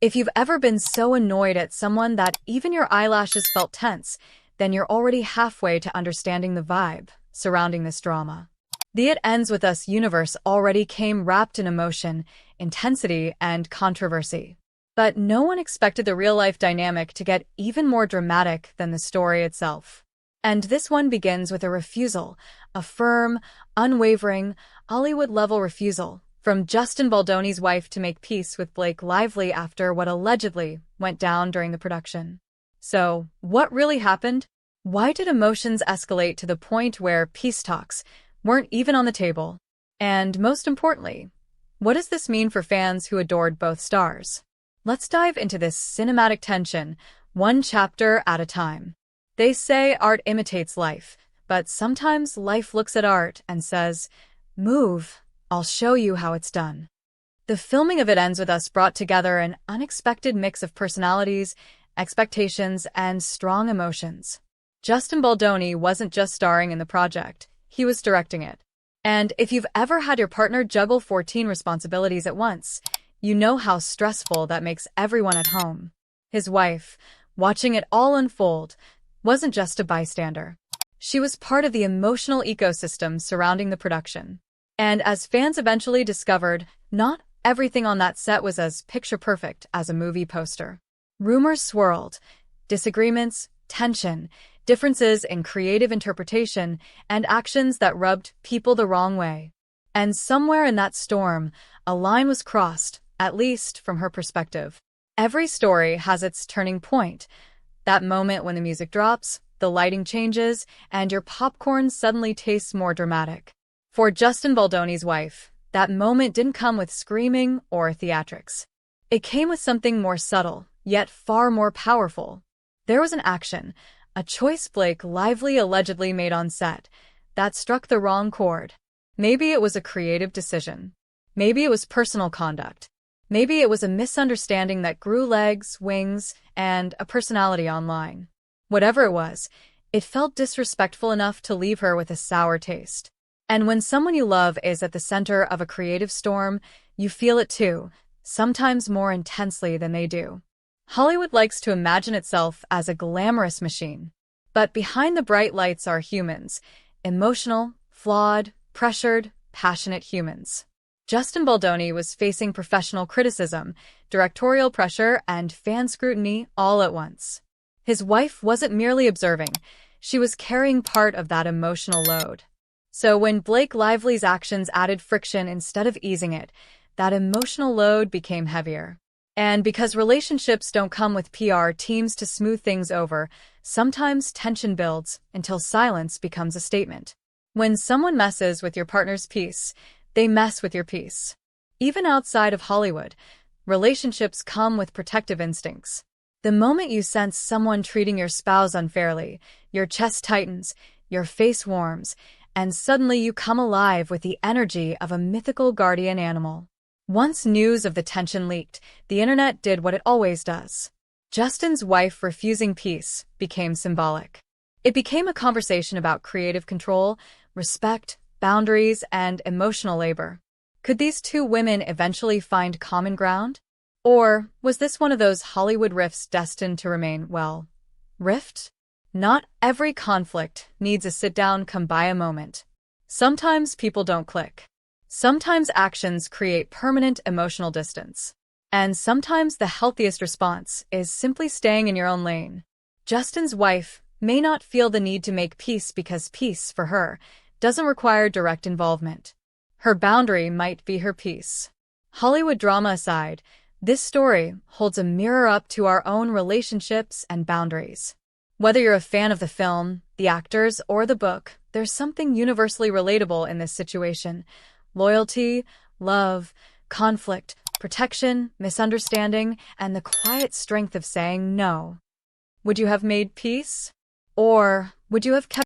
If you've ever been so annoyed at someone that even your eyelashes felt tense, then you're already halfway to understanding the vibe surrounding this drama. The It Ends With Us universe already came wrapped in emotion, intensity, and controversy. But no one expected the real-life dynamic to get even more dramatic than the story itself. And this one begins with a refusal, a firm, unwavering, Hollywood-level refusal from Justin Baldoni's wife to make peace with Blake Lively after what allegedly went down during the production. So, what really happened? Why did emotions escalate to the point where peace talks weren't even on the table? And most importantly, what does this mean for fans who adored both stars? Let's dive into this cinematic tension, one chapter at a time. They say art imitates life, but sometimes life looks at art and says, "Move, I'll show you how it's done." The filming of It Ends With Us brought together an unexpected mix of personalities, expectations, and strong emotions. Justin Baldoni wasn't just starring in the project, he was directing it. And if you've ever had your partner juggle 14 responsibilities at once, you know how stressful that makes everyone at home. His wife, watching it all unfold, wasn't just a bystander. She was part of the emotional ecosystem surrounding the production. And as fans eventually discovered, not everything on that set was as picture-perfect as a movie poster. Rumors swirled, disagreements, tension, differences in creative interpretation, and actions that rubbed people the wrong way. And somewhere in that storm, a line was crossed, at least from her perspective. Every story has its turning point. That moment when the music drops, the lighting changes, and your popcorn suddenly tastes more dramatic. For Justin Baldoni's wife, that moment didn't come with screaming or theatrics. It came with something more subtle, yet far more powerful. There was an action, a choice Blake Lively allegedly made on set, that struck the wrong chord. Maybe it was a creative decision. Maybe it was personal conduct. Maybe it was a misunderstanding that grew legs, wings, and a personality online. Whatever it was, it felt disrespectful enough to leave her with a sour taste. And when someone you love is at the center of a creative storm, you feel it too, sometimes more intensely than they do. Hollywood likes to imagine itself as a glamorous machine. But behind the bright lights are humans, emotional, flawed, pressured, passionate humans. Justin Baldoni was facing professional criticism, directorial pressure, and fan scrutiny all at once. His wife wasn't merely observing, she was carrying part of that emotional load. So when Blake Lively's actions added friction instead of easing it, that emotional load became heavier. And because relationships don't come with PR teams to smooth things over, sometimes tension builds until silence becomes a statement. When someone messes with your partner's peace, they mess with your peace. Even outside of Hollywood, relationships come with protective instincts. The moment you sense someone treating your spouse unfairly, your chest tightens, your face warms, and suddenly you come alive with the energy of a mythical guardian animal. Once news of the tension leaked, the internet did what it always does. Justin's wife refusing peace became symbolic. It became a conversation about creative control, respect, boundaries, and emotional labor. Could these two women eventually find common ground? Or was this one of those Hollywood rifts destined to remain, well, rift? Not every conflict needs a sit-down come-by moment. Sometimes people don't click. Sometimes actions create permanent emotional distance. And sometimes the healthiest response is simply staying in your own lane. Justin's wife may not feel the need to make peace because peace, for her, doesn't require direct involvement. Her boundary might be her peace. Hollywood drama aside, this story holds a mirror up to our own relationships and boundaries. Whether you're a fan of the film, the actors, or the book, there's something universally relatable in this situation. Loyalty, love, conflict, protection, misunderstanding, and the quiet strength of saying no. Would you have made peace? Or would you have kept